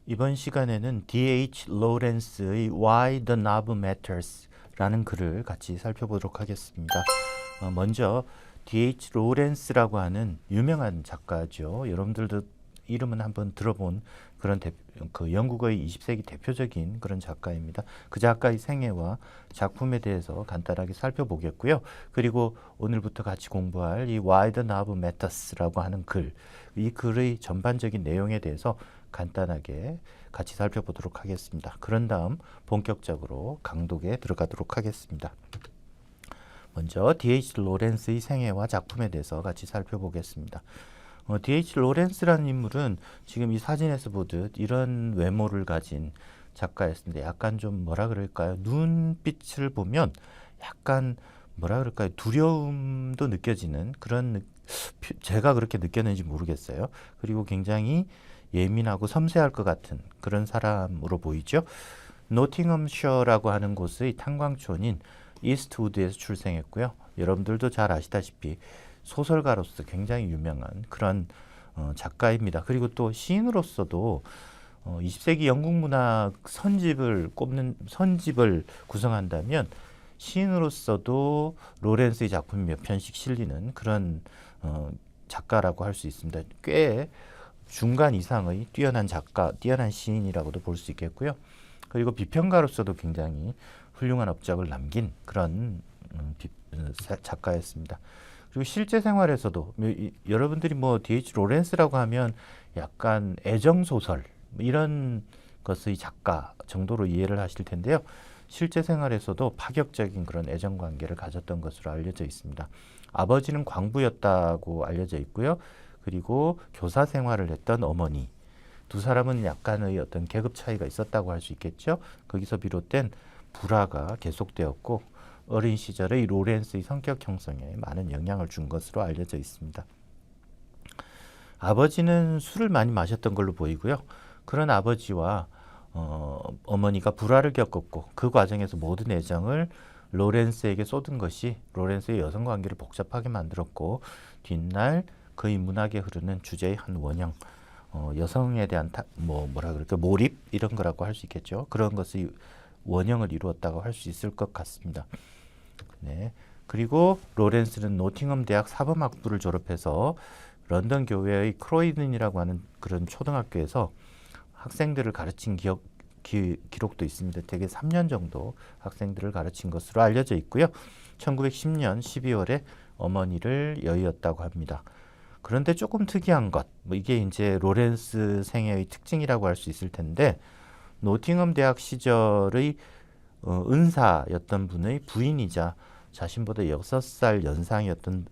이번 시간에는 D.H. 로렌스의 Why the Knob Matters 라는 글을 같이 살펴보도록 하겠습니다. 먼저 D.H. 로렌스라고 하는 유명한 작가죠. 여러분들도 이름은 한번 들어본 그런 그 영국의 20세기 대표적인 그런 작가입니다. 그 작가의 생애와 작품에 대해서 간단하게 살펴보겠고요. 그리고 오늘부터 같이 공부할 이 Why the Knob Matters라고 하는 글, 이 글의 전반적인 내용에 대해서 간단하게 같이 살펴보도록 하겠습니다. 그런 다음 본격적으로 강독에 들어가도록 하겠습니다. 먼저 D.H. 로렌스의 생애와 작품에 대해서 같이 살펴보겠습니다. D.H. 로렌스라는 인물은 지금 이 사진에서 보듯 이런 외모를 가진 작가였습니다. 약간 좀 뭐라 그럴까요? 눈빛을 보면 약간 뭐라 그럴까요? 두려움도 느껴지는 그런, 제가 그렇게 느꼈는지 모르겠어요. 그리고 굉장히 예민하고 섬세할 것 같은 그런 사람으로 보이죠. 노팅엄셔라고 하는 곳의 탄광촌인 이스트우드에서 출생했고요. 여러분들도 잘 아시다시피 소설가로서 굉장히 유명한 그런 작가입니다. 그리고 또 시인으로서도 20세기 영국 문학 선집을 구성한다면 시인으로서도 로렌스의 작품이 몇 편씩 실리는 그런 작가라고 할 수 있습니다. 꽤 중간 이상의 뛰어난 작가, 뛰어난 시인이라고도 볼 수 있겠고요. 그리고 비평가로서도 굉장히 훌륭한 업적을 남긴 그런 작가였습니다. 그리고 실제 생활에서도 여러분들이 뭐 D.H. 로렌스라고 하면 약간 애정소설 이런 것의 작가 정도로 이해를 하실 텐데요. 실제 생활에서도 파격적인 그런 애정관계를 가졌던 것으로 알려져 있습니다. 아버지는 광부였다고 알려져 있고요. 그리고 교사 생활을 했던 어머니, 두 사람은 약간의 어떤 계급 차이가 있었다고 할 수 있겠죠. 거기서 비롯된 불화가 계속되었고 어린 시절의 로렌스의 성격 형성에 많은 영향을 준 것으로 알려져 있습니다. 아버지는 술을 많이 마셨던 걸로 보이고요. 그런 아버지와 어머니가 불화를 겪었고 그 과정에서 모든 애정을 로렌스에게 쏟은 것이 로렌스의 여성관계를 복잡하게 만들었고 뒷날 그의 문학에 흐르는 주제의 한 원형, 여성에 대한 뭐라 그럴까 몰입 이런 거라고 할 수 있겠죠. 그런 것의 원형을 이루었다고 할 수 있을 것 같습니다. 네. 그리고 로렌스는 노팅엄 대학 사범학부를 졸업해서 런던 교외의 크로이든이라고 하는 그런 초등학교에서 학생들을 가르친 기록도 있습니다. 대개 3년 정도 학생들을 가르친 것으로 알려져 있고요. 1910년 12월에 어머니를 여의었다고 합니다. 그런데 조금 특이한 것, 이게 이제 로렌스 생애의 특징이라고 할 수 있을 텐데, 노팅엄 대학 시절의 은사였던 분의 부인이자 자신보다 6살 연상이었던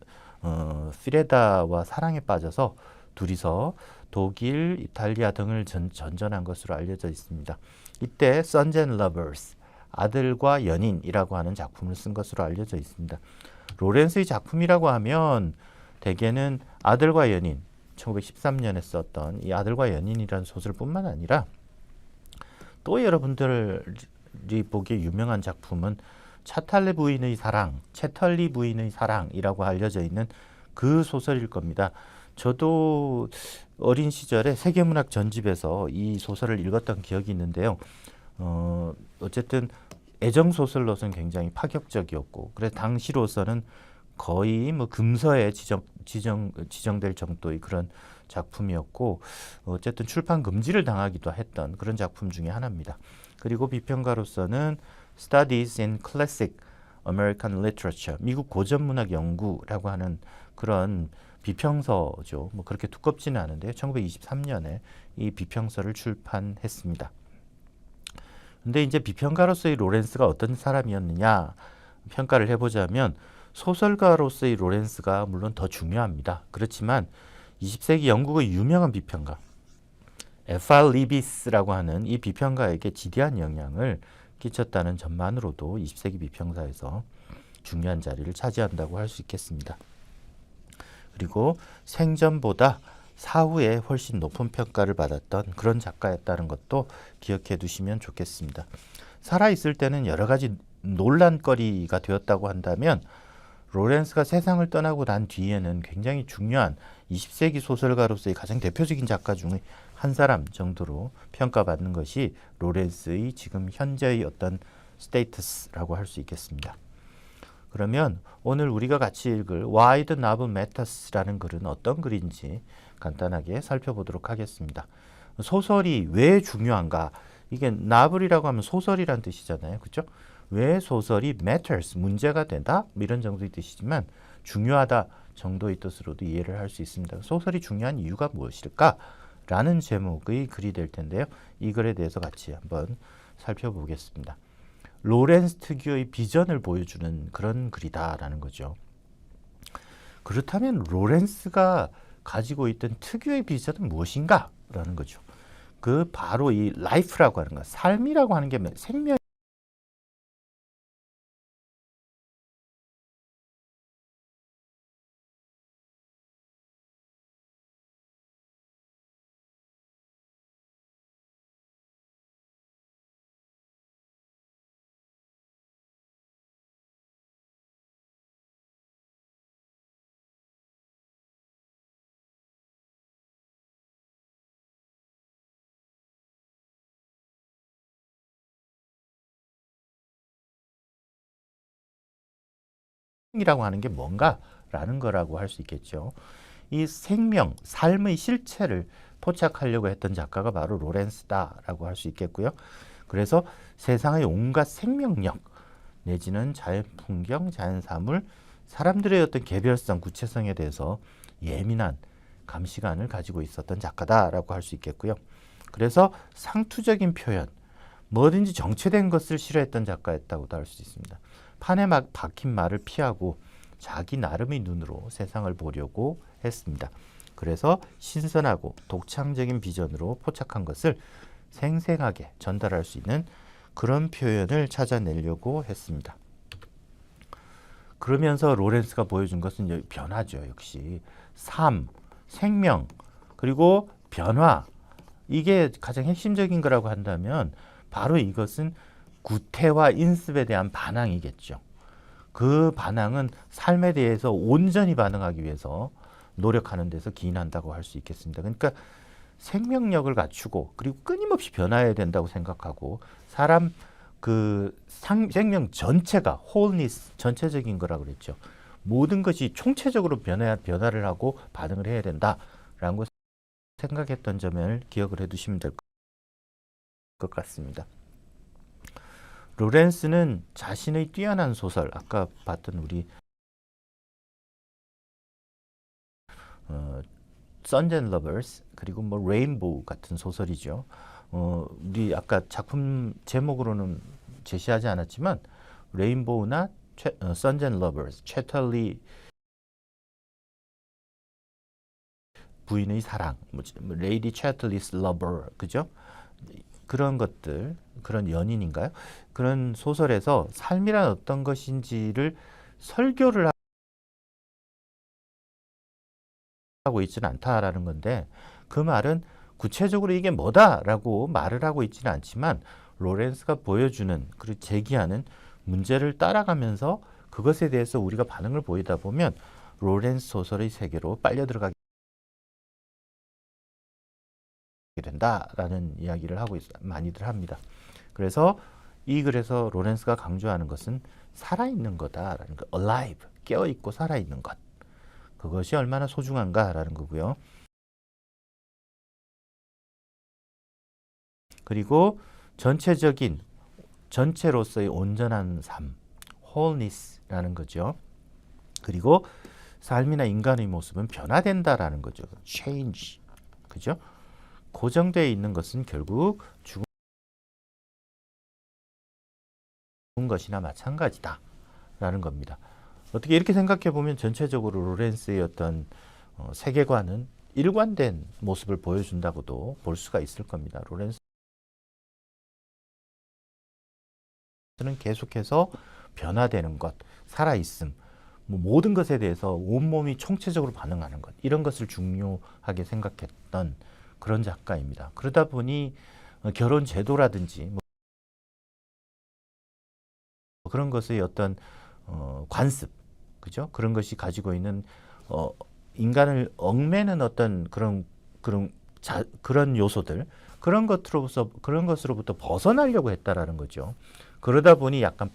피레다와 사랑에 빠져서 둘이서 독일, 이탈리아 등을 전전한 것으로 알려져 있습니다. 이때 Sons and Lovers, 아들과 연인이라고 하는 작품을 쓴 것으로 알려져 있습니다. 로렌스의 작품이라고 하면 대개는 아들과 연인, 1913년에 썼던 이 아들과 연인이라는 소설뿐만 아니라 또 여러분들이 보기에 유명한 작품은 채털리 부인의 사랑이라고 알려져 있는 그 소설일 겁니다. 저도 어린 시절에 세계문학 전집에서 이 소설을 읽었던 기억이 있는데요. 어쨌든 애정소설로서는 굉장히 파격적이었고, 그래서 당시로서는 거의 뭐 금서에 지정될 정도의 그런 작품이었고, 어쨌든 출판 금지를 당하기도 했던 그런 작품 중에 하나입니다. 그리고 비평가로서는 Studies in Classic American Literature, 미국 고전문학 연구라고 하는 그런 비평서죠. 뭐 그렇게 두껍지는 않은데요. 1923년에 이 비평서를 출판했습니다. 근데 이제 비평가로서의 로렌스가 어떤 사람이었느냐 평가를 해보자면, 소설가로서의 로렌스가 물론 더 중요합니다. 그렇지만 20세기 영국의 유명한 비평가 F.R. 리비스라고 하는 이 비평가에게 지대한 영향을 끼쳤다는 점만으로도 20세기 비평사에서 중요한 자리를 차지한다고 할 수 있겠습니다. 그리고 생전보다 사후에 훨씬 높은 평가를 받았던 그런 작가였다는 것도 기억해 두시면 좋겠습니다. 살아있을 때는 여러 가지 논란거리가 되었다고 한다면, 로렌스가 세상을 떠나고 난 뒤에는 굉장히 중요한 20세기 소설가로서의 가장 대표적인 작가 중의 한 사람 정도로 평가받는 것이 로렌스의 지금 현재의 어떤 스테이터스라고 할 수 있겠습니다. 그러면 오늘 우리가 같이 읽을 Why the Novel Matters라는 글은 어떤 글인지 간단하게 살펴보도록 하겠습니다. 소설이 왜 중요한가? 이게 novel이라고 하면 소설이란 뜻이잖아요. 그렇죠? 왜 소설이 matters, 문제가 된다? 이런 정도의 뜻이지만 중요하다 정도의 뜻으로도 이해를 할 수 있습니다. 소설이 중요한 이유가 무엇일까? 라는 제목의 글이 될 텐데요. 이 글에 대해서 같이 한번 살펴보겠습니다. 로렌스 특유의 비전을 보여주는 그런 글이다라는 거죠. 그렇다면 로렌스가 가지고 있던 특유의 비전은 무엇인가? 라는 거죠. 그 바로 이 life라고 하는 것, 삶이라고 하는 게 생명 이라고 하는 게 뭔가라는 거라고 할 수 있겠죠. 이 생명, 삶의 실체를 포착하려고 했던 작가가 바로 로렌스다라고 할 수 있겠고요. 그래서 세상의 온갖 생명력 내지는 자연 풍경, 자연 사물, 사람들의 어떤 개별성, 구체성에 대해서 예민한 감시관을 가지고 있었던 작가다라고 할 수 있겠고요. 그래서 상투적인 표현, 뭐든지 정체된 것을 싫어했던 작가였다고도 할 수 있습니다. 판에 박힌 말을 피하고 자기 나름의 눈으로 세상을 보려고 했습니다. 그래서 신선하고 독창적인 비전으로 포착한 것을 생생하게 전달할 수 있는 그런 표현을 찾아내려고 했습니다. 그러면서 로렌스가 보여준 것은 변화죠. 역시 삶, 생명, 그리고 변화, 이게 가장 핵심적인 거라고 한다면 바로 이것은 구태와 인습에 대한 반항이겠죠. 그 반항은 삶에 대해서 온전히 반응하기 위해서 노력하는 데서 기인한다고 할 수 있겠습니다. 그러니까 생명력을 갖추고 그리고 끊임없이 변화해야 된다고 생각하고 사람 그 생명 전체가 wholeness, 전체적인 거라고 그랬죠. 모든 것이 총체적으로 변화를 하고 반응을 해야 된다라는 것을 생각했던 점을 기억을 해두시면 될 것 같습니다. 로렌스는 자신의 뛰어난 소설, 아까 봤던 우리 Sons and Lovers, 그리고 뭐 레인보우 같은 소설이죠. 우리 아까 작품 제목으로는 제시하지 않았지만 레인보우나 Sons and Lovers, 채털리 부인의 사랑, 레이디 채털리스 러버, 그죠? 그런 것들, 그런 연인인가요? 그런 소설에서 삶이란 어떤 것인지를 설교를 하고 있지는 않다라는 건데, 그 말은 구체적으로 이게 뭐다라고 말을 하고 있지는 않지만 로렌스가 보여주는 그리고 제기하는 문제를 따라가면서 그것에 대해서 우리가 반응을 보이다 보면 로렌스 소설의 세계로 빨려 들어가게 된다라는 이야기를 하고 많이들 합니다. 그래서 이 글에서 로렌스가 강조하는 것은 살아있는 거다라는 거, alive, 깨어있고 살아있는 것. 그것이 얼마나 소중한가라는 거고요. 그리고 전체로서의 온전한 삶, wholeness라는 거죠. 그리고 삶이나 인간의 모습은 변화된다라는 거죠. change, 그죠? 고정되어 있는 것은 결국 죽은 것이나 마찬가지다라는 겁니다. 어떻게 이렇게 생각해 보면 전체적으로 로렌스의 어떤 세계관은 일관된 모습을 보여준다고도 볼 수가 있을 겁니다. 로렌스는 계속해서 변화되는 것, 살아있음, 모든 것에 대해서 온몸이 총체적으로 반응하는 것, 이런 것을 중요하게 생각했던 그런 작가입니다. 그러다 보니 결혼 제도라든지 그런 것의 어떤 관습, 그죠? 그런 것이 가지고 있는 인간을 얽매는 어떤 그런 그런 요소들 그런 것으로부터 벗어나려고 했다라는 거죠. 그러다 보니 약간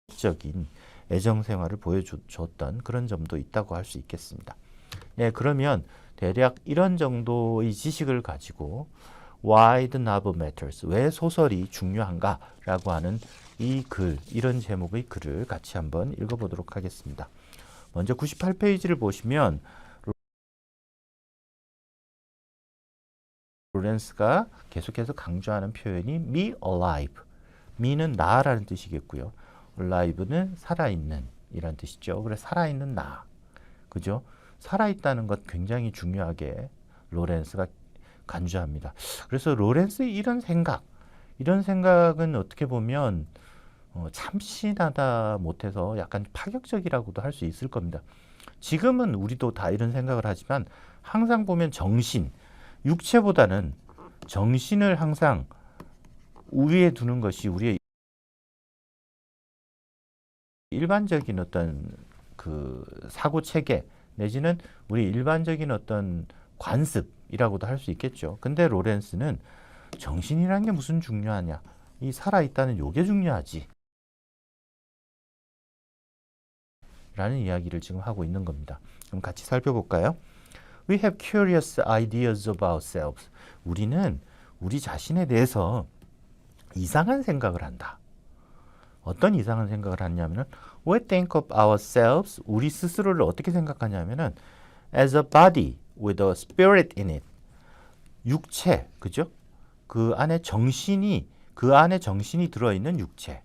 파격적인 애정 생활을 보여줬던 그런 점도 있다고 할 수 있겠습니다. 네, 그러면 대략 이런 정도의 지식을 가지고 Why the novel matters, 왜 소설이 중요한가라고 하는 이 글, 이런 제목의 글을 같이 한번 읽어보도록 하겠습니다. 먼저 98페이지를 보시면 로렌스가 계속해서 강조하는 표현이 me alive, me는 나라는 뜻이겠고요. alive는 살아있는 이란 뜻이죠. 그래서 살아있는 나, 그죠? 살아있다는 것 굉장히 중요하게 로렌스가 간주합니다. 그래서 로렌스의 이런 생각은 어떻게 보면 참신하다 못해서 약간 파격적이라고도 할 수 있을 겁니다. 지금은 우리도 다 이런 생각을 하지만 항상 보면 육체보다는 정신을 항상 우위에 두는 것이 우리의 일반적인 어떤 그 사고 체계 내지는 우리 일반적인 어떤 관습이라고도 할 수 있겠죠. 근데 로렌스는 정신이라는 게 무슨 중요하냐? 이 살아있다는 요게 중요하지. 라는 이야기를 지금 하고 있는 겁니다. 그럼 같이 살펴볼까요? We have curious ideas of ourselves. 우리는 우리 자신에 대해서 이상한 생각을 한다. 어떤 이상한 생각을 하냐면은 We think of ourselves. 우리 스스로를 어떻게 생각하냐면은 as a body with a spirit in it. 육체, 그죠? 그 안에 정신이 들어있는 육체.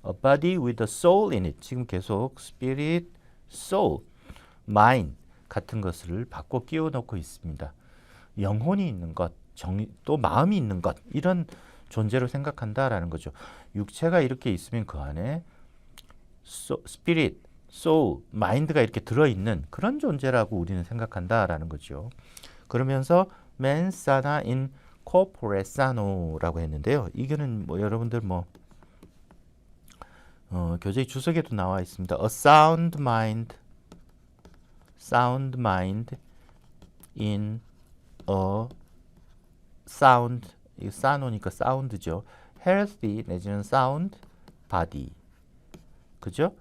A body with a soul in it. 지금 계속 spirit, soul, mind 같은 것을 바꿔 끼워 넣고 있습니다. 영혼이 있는 것, 또 마음이 있는 것, 이런 존재로 생각한다라는 거죠. 육체가 이렇게 있으면 그 안에 spirit, soul, mind가 이렇게 들어있는 그런 존재라고 우리는 생각한다라는 거죠. 그러면서 mens sana in corpore sano라고 했는데요. 이거는 뭐 여러분들 교재 주석에도 나와 있습니다. A sound mind in a sound, 이 사노니까 사운드죠. healthy 내지는 sound body, 그죠?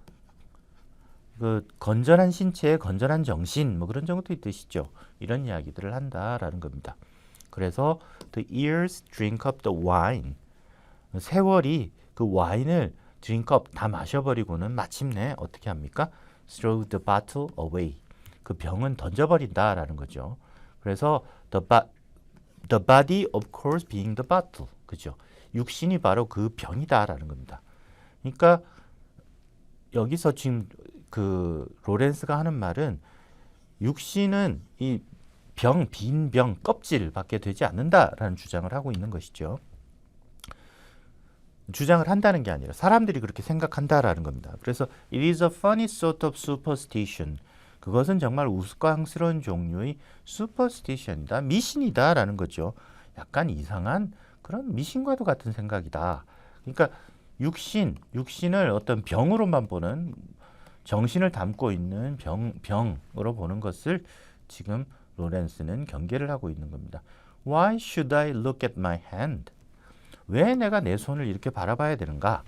그 건전한 신체에 건전한 정신, 뭐 그런 정도의 뜻이죠. 이런 이야기들을 한다라는 겁니다. 그래서 the years drink up the wine. 세월이 그 와인을 drink up 다 마셔버리고는 마침내 어떻게 합니까? throw the bottle away. 그 병은 던져버린다라는 거죠. 그래서 the body of course being the bottle. 그죠? 육신이 바로 그 병이다라는 겁니다. 그러니까 여기서 지금 그 로렌스가 하는 말은 육신은 이 빈 병, 껍질밖에 되지 않는다라는 주장을 하고 있는 것이죠. 주장을 한다는 게 아니라 사람들이 그렇게 생각한다라는 겁니다. 그래서 it is a funny sort of superstition. 그것은 정말 우스꽝스러운 종류의 superstition이다, 미신이다라는 거죠. 약간 이상한 그런 미신과도 같은 생각이다. 그러니까 육신을 어떤 병으로만 보는, 정신을 담고 있는 병으로 보는 것을 지금 로렌스는 경계를 하고 있는 겁니다. Why should I look at my hand? 왜 내가 내 손을 이렇게 바라봐야 되는가?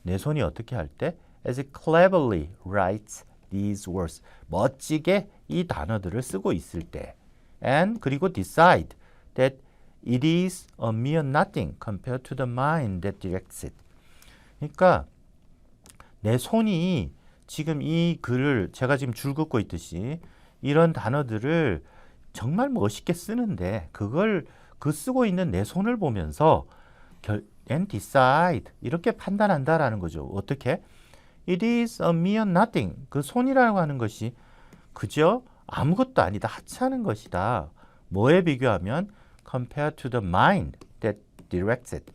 내 손이 어떻게 할 때? As it cleverly writes these words. 멋지게 이 단어들을 쓰고 있을 때. And 그리고 decide that it is a mere nothing compared to the mind that directs it. 그러니까 내 손이 지금 이 글을 제가 지금 줄 긋고 있듯이 이런 단어들을 정말 멋있게 쓰는데 그 쓰고 있는 내 손을 보면서 and decide 이렇게 판단한다라는 거죠. 어떻게? It is a mere nothing. 그 손이라고 하는 것이 그저 아무것도 아니다, 하찮은 것이다. 뭐에 비교하면 compared to the mind that directs it.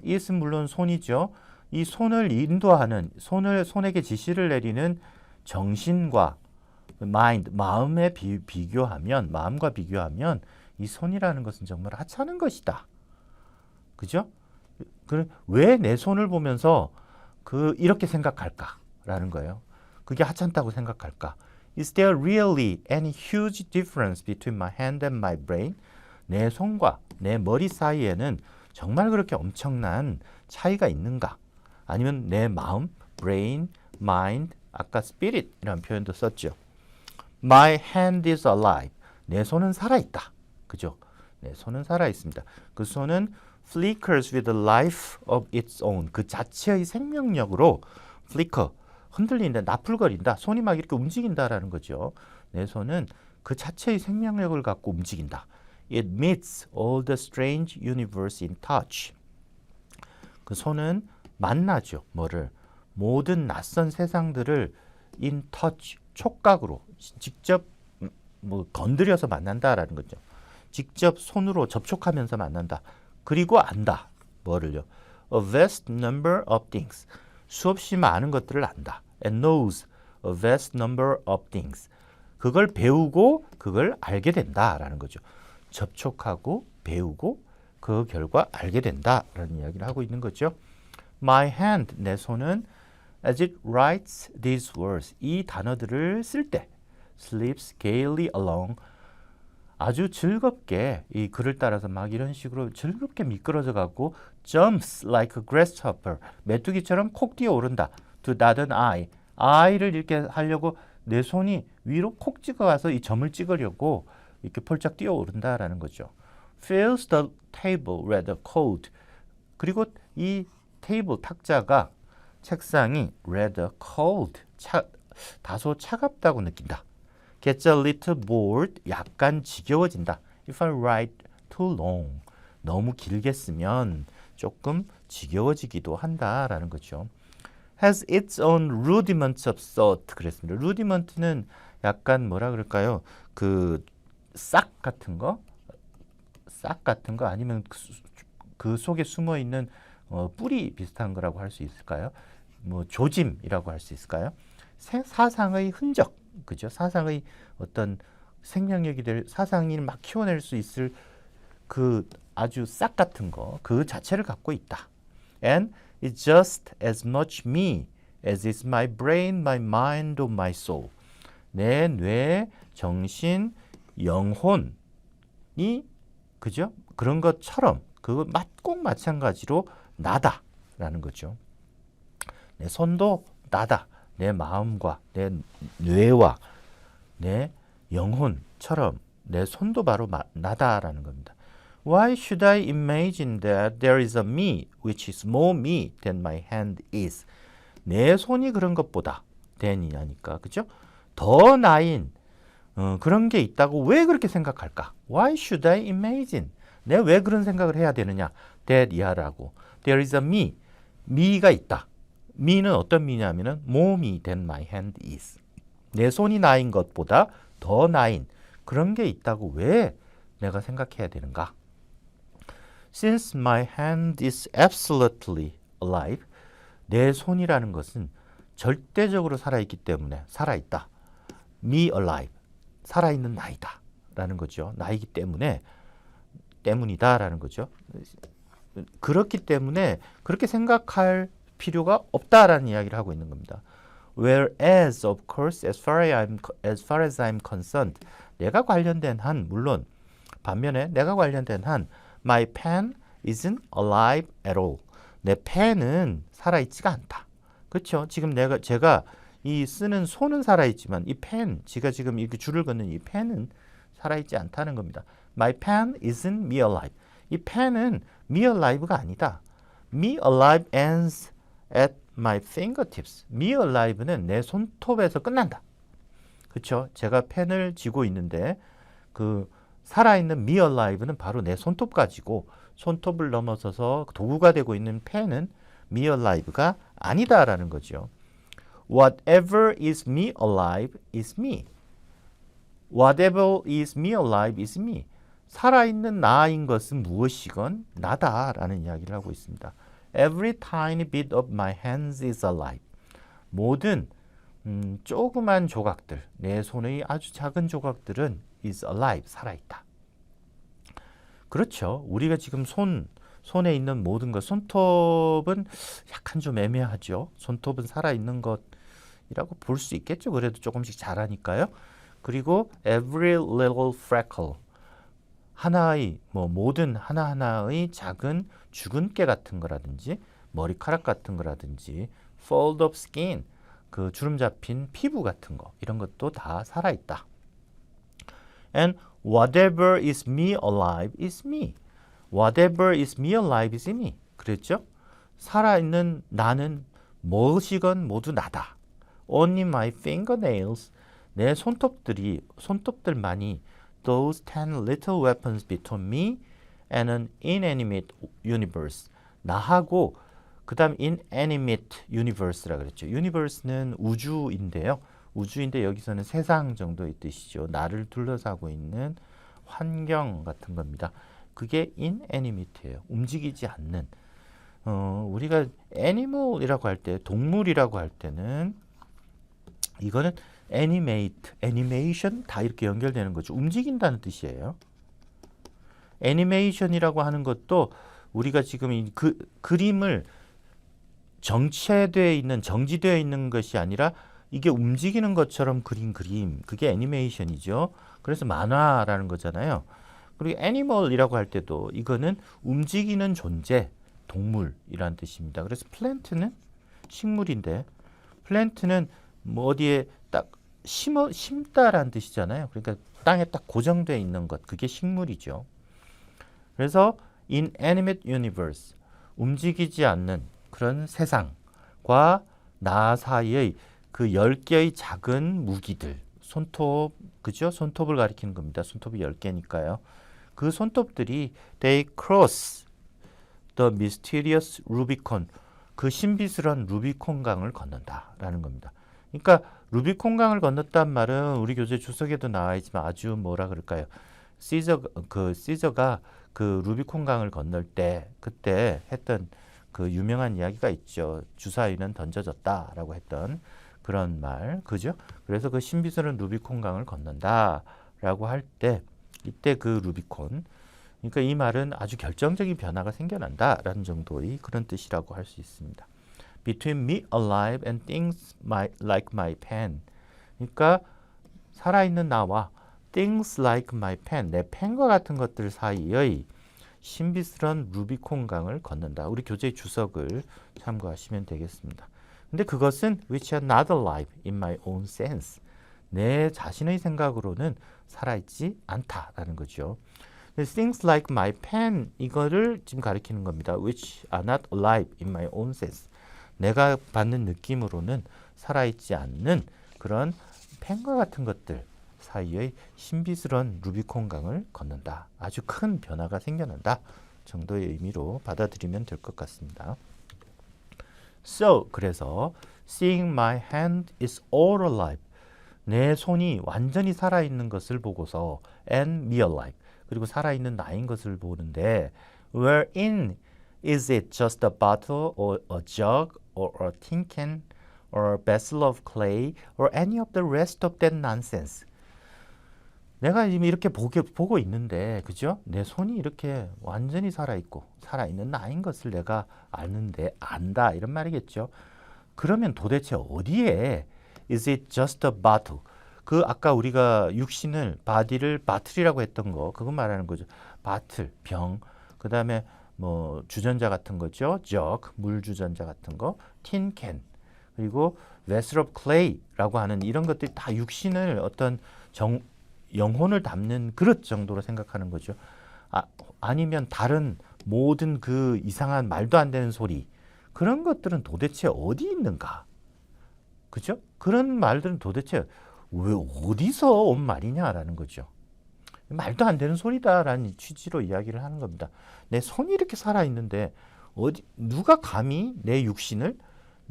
it은 물론 손이죠. 이 손을 인도하는, 손에게 지시를 내리는 정신과 mind, 마음과 비교하면 이 손이라는 것은 정말 하찮은 것이다. 그죠? 왜 내 손을 보면서 이렇게 생각할까라는 거예요. 그게 하찮다고 생각할까? Is there really any huge difference between my hand and my brain? 내 손과 내 머리 사이에는 정말 그렇게 엄청난 차이가 있는가? 아니면 내 마음, brain, mind, 아까 spirit이라는 표현도 썼죠. My hand is alive. 내 손은 살아있다. 그죠? 내 손은 살아있습니다. 그 손은 flickers with a life of its own. 그 자체의 생명력으로 flicker, 흔들린다, 나풀거린다. 손이 막 이렇게 움직인다라는 거죠. 내 손은 그 자체의 생명력을 갖고 움직인다. It meets all the strange universe in touch. 그 손은 만나죠. 뭐를? 모든 낯선 세상들을 in touch, 촉각으로 직접 뭐 건드려서 만난다라는 거죠. 직접 손으로 접촉하면서 만난다. 그리고 안다. 뭐를요? A vast number of things. 수없이 많은 것들을 안다. And knows a vast number of things. 그걸 배우고 그걸 알게 된다라는 거죠. 접촉하고 배우고 그 결과 알게 된다라는 이야기를 하고 있는 거죠. My hand, 내 손은 as it writes these words, 이 단어들을 쓸 때 slips gaily along, 아주 즐겁게 이 글을 따라서 막 이런 식으로 즐겁게 미끄러져 가고 jumps like a grasshopper, 메뚜기처럼 콕 뛰어오른다. to dot an I, I를 이렇게 하려고 내 손이 위로 콕 찍어가서 이 점을 찍으려고 이렇게 폴짝 뛰어오른다라는 거죠. Feels the table rather cold. 그리고 이 테이블 탁자가 책상이 rather cold, 다소 차갑다고 느낀다. Gets a little bored, 약간 지겨워진다. If I write too long, 너무 길게 쓰면 조금 지겨워지기도 한다라는 거죠. Has its own rudiments of thought. 그랬습니다. rudiment는 약간 뭐라 그럴까요? 그 싹 같은 거 아니면 그 속에 숨어 있는 뿌리 비슷한 거라고 할 수 있을까요? 뭐 조짐이라고 할 수 있을까요? 사상의 흔적, 그죠? 사상의 어떤 생명력이 될 사상이 막 키워낼 수 있을 그 아주 싹 같은 거, 그 자체를 갖고 있다. And it's just as much me as is my brain, my mind, or my soul. 내 뇌, 정신, 영혼이 그죠? 그런 것처럼 그거 꼭 마찬가지로 나다라는 거죠. 내 손도 나다. 내 마음과 내 뇌와 내 영혼처럼 내 손도 바로 나다라는 겁니다. Why should I imagine that there is a me which is more me than my hand is? 내 손이 그런 것보다 than이니까 그죠? 더 나인 그런 게 있다고 왜 그렇게 생각할까? Why should I imagine? 내가 왜 그런 생각을 해야 되느냐? that 이하라고. There is a me. me가 있다. me는 어떤 me냐면은 more me than my hand is. 내 손이 나인 것보다 더 나인 그런 게 있다고 왜 내가 생각해야 되는가? Since my hand is absolutely alive, 내 손이라는 것은 절대적으로 살아있기 때문에 살아있다. me alive, 살아있는 나이다 라는 거죠. 나이기 때문이다 라는 거죠. 그렇기 때문에 그렇게 생각할 필요가 없다라는 이야기를 하고 있는 겁니다. Whereas, of course, as far as I'm concerned, 내가 관련된 한, 물론 반면에 내가 관련된 한, my pen isn't alive at all. 내 펜은 살아있지가 않다. 그렇죠? 지금 제가 이 쓰는 손은 살아있지만 이 펜, 제가 지금 이렇게 줄을 긋는 이 펜은 살아있지 않다는 겁니다. My pen isn't me alive. 이 펜은 me alive가 아니다. me alive ends at my fingertips. me alive는 내 손톱에서 끝난다. 그렇죠? 제가 펜을 쥐고 있는데 그 살아있는 me alive는 바로 내 손톱 가지고 손톱을 넘어서서 도구가 되고 있는 펜은 me alive가 아니다라는 거죠. Whatever is me alive is me. Whatever is me alive is me. 살아있는 나인 것은 무엇이건 나다라는 이야기를 하고 있습니다. Every tiny bit of my hands is alive. 모든 조그만 조각들, 내 손의 아주 작은 조각들은 is alive, 살아있다. 그렇죠. 우리가 지금 손에 있는 모든 것, 손톱은 약간 좀 애매하죠. 손톱은 살아있는 이라고 볼 수 있겠죠. 그래도 조금씩 자라니까요. 그리고 every little freckle 하나의 모든 하나하나의 작은 주근깨 같은 거라든지 머리카락 같은 거라든지 fold of skin 그 주름 잡힌 피부 같은 거 이런 것도 다 살아있다. And whatever is me alive is me. Whatever is me alive is me. 그랬죠? 살아있는 나는 무엇이건 모두 나다. Only my fingernails 내 손톱들만이 those 10 little weapons between me and an inanimate universe. 나하고 그 다음 inanimate universe라 그랬죠. universe는 우주인데요. 우주인데 여기서는 세상 정도의 뜻이죠. 나를 둘러싸고 있는 환경 같은 겁니다. 그게 inanimate예요. 움직이지 않는. 우리가 animal이라고 할 때, 동물이라고 할 때는 이거는 animate, animation 다 이렇게 연결되는 거죠. 움직인다는 뜻이에요. 애니메이션이라고 하는 것도 우리가 지금 이 그림을 정지되어 있는 것이 아니라 이게 움직이는 것처럼 그린 그림, 그게 애니메이션이죠. 그래서 만화라는 거잖아요. 그리고 애니멀이라고 할 때도 이거는 움직이는 존재, 동물이라는 뜻입니다. 그래서 플랜트는 식물인데 플랜트는 뭐 어디에 딱 심다라는 뜻이잖아요. 그러니까 땅에 딱 고정되어 있는 것, 그게 식물이죠. 그래서 inanimate universe, 움직이지 않는 그런 세상과 나 사이의 그 10개의 작은 무기들, 손톱, 그죠? 손톱을 가리키는 겁니다. 손톱이 10개니까요. 그 손톱들이 they cross the mysterious Rubicon, 그 신비스러운 루비콘 강을 건넌다라는 겁니다. 그러니까 루비콘 강을 건넜단 말은 우리 교재 주석에도 나와 있지만 아주 뭐라 그럴까요? 시저가 그 루비콘 강을 건널 때 그때 했던 그 유명한 이야기가 있죠. 주사위는 던져졌다라고 했던 그런 말, 그죠? 그래서 그 신비스러운 루비콘 강을 건넌다라고 할 때 이때 그 루비콘, 그러니까 이 말은 아주 결정적인 변화가 생겨난다라는 정도의 그런 뜻이라고 할 수 있습니다. Between me alive and things like my pen. 그러니까 살아있는 나와 things like my pen, 내 펜과 같은 것들 사이의 신비스러운 루비콘 강을 건넌다. 우리 교재의 주석을 참고하시면 되겠습니다. 근데 그것은 which are not alive in my own sense. 내 자신의 생각으로는 살아있지 않다라는 거죠. Things like my pen 이거를 지금 가리키는 겁니다. which are not alive in my own sense. 내가 받는 느낌으로는 살아있지 않는 그런 펜과 같은 것들 사이의 신비스러운 루비콘 강을 건넌다. 아주 큰 변화가 생겨난다 정도의 의미로 받아들이면 될 것 같습니다. So, 그래서 seeing my hand is all alive. 내 손이 완전히 살아있는 것을 보고서 and me alive. 그리고 살아있는 나인 것을 보는데 wherein is it just a bottle or a jug or a tin can or a vessel of clay or any of the rest of that nonsense. 내가 지금 이렇게 보고 있는데, 그죠? 내 손이 이렇게 완전히 살아있고 살아있는 나인 것을 내가 아는데 안다 이런 말이겠죠. 그러면 도대체 어디에 is it just a bottle? 그 아까 우리가 육신을 바디를 바틀이라고 했던 거 그거 말하는 거죠. 바틀, 병, 그 다음에 뭐 주전자 같은 거죠. jug, 물 주전자 같은 거, tin can, 그리고 vessel of clay라고 하는 이런 것들이 다 육신을 어떤 영혼을 담는 그릇 정도로 생각하는 거죠. 아니면 다른 모든 그 이상한 말도 안 되는 소리, 그런 것들은 도대체 어디 있는가? 그죠? 그런 말들은 도대체 왜 어디서 온 말이냐라는 거죠. 말도 안 되는 소리다라는 취지로 이야기를 하는 겁니다. 내 손이 이렇게 살아있는데 누가 감히 내 육신을,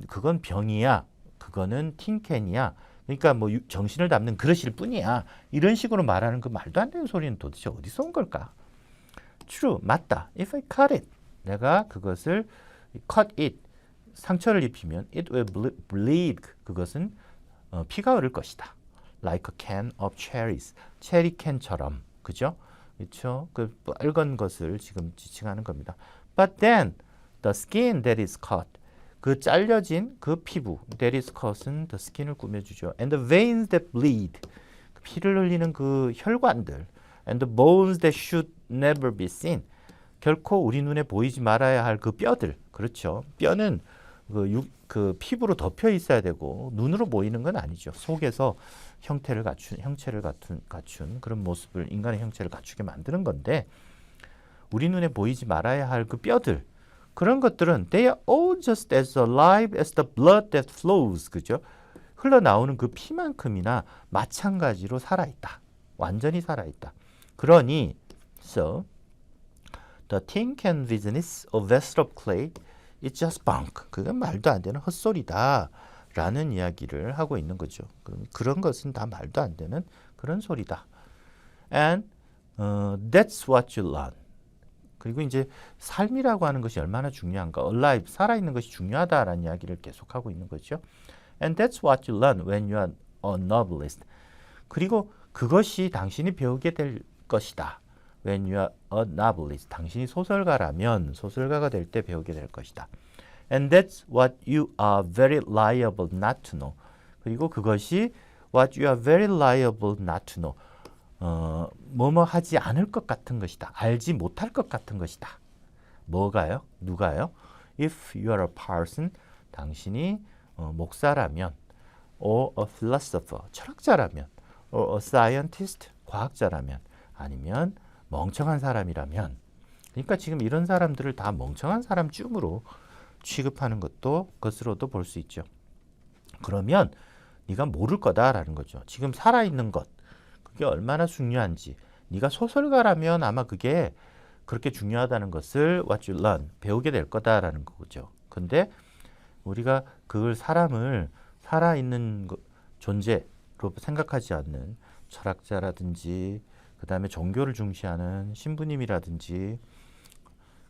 그건 병이야, 그거는 틴캔이야, 그러니까 뭐 정신을 담는 그릇일 뿐이야, 이런 식으로 말하는 그 말도 안 되는 소리는 도대체 어디서 온 걸까? True, 맞다. If I cut it, 내가 그것을 cut it, 상처를 입히면 it will bleed, 그것은 피가 흐를 것이다. Like a can of cherries, 체리 캔처럼, 그죠? 그렇죠? 그 빨간 것을 지금 지칭하는 겁니다. But then the skin that is cut, 그 잘려진 그 피부, that is cut은 the skin을 꾸며주죠. And the veins that bleed, 피를 흘리는 그 혈관들, and the bones that should never be seen, 결코 우리 눈에 보이지 말아야 할 그 뼈들, 그렇죠. 뼈는 그 피부로 덮여 있어야 되고 눈으로 보이는 건 아니죠. 속에서 형체를 갖춘 그런 모습을, 인간의 형체를 갖추게 만드는 건데, 우리 눈에 보이지 말아야 할 그 뼈들, 그런 것들은 they are all just as alive as the blood that flows. 그죠? 흘러나오는 그 피만큼이나 마찬가지로 살아있다. 완전히 살아있다. 그러니 so the tin can business of vessel of clay is just bunk. 그건 말도 안 되는 헛소리다 라는 이야기를 하고 있는 거죠. 그런 것은 다 말도 안 되는 그런 소리다. And that's what you learn. 그리고 이제 삶이라고 하는 것이 얼마나 중요한가, alive, 살아있는 것이 중요하다라는 이야기를 계속하고 있는 거죠. And that's what you learn when you are a novelist. 그리고 그것이 당신이 배우게 될 것이다. When you are a novelist. 당신이 소설가라면 소설가가 될 때 배우게 될 것이다. And that's what you are very liable not to know. 그리고 그것이 what you are very liable not to know. 뭐뭐 하지 않을 것 같은 것이다. 알지 못할 것 같은 것이다. 뭐가요? 누가요? If you are a parson, 당신이 목사라면, or a philosopher, 철학자라면, or a scientist, 과학자라면, 아니면 멍청한 사람이라면, 그러니까 지금 이런 사람들을 다 멍청한 사람쯤으로 취급하는 것으로도 볼 수 있죠. 그러면 네가 모를 거다라는 거죠. 지금 살아있는 것, 그게 얼마나 중요한지, 네가 소설가라면 아마 그게 그렇게 중요하다는 것을 what you learn, 배우게 될 거다라는 거죠. 근데 우리가 그걸 사람을 살아있는 존재로 생각하지 않는 철학자라든지, 그 다음에 종교를 중시하는 신부님이라든지,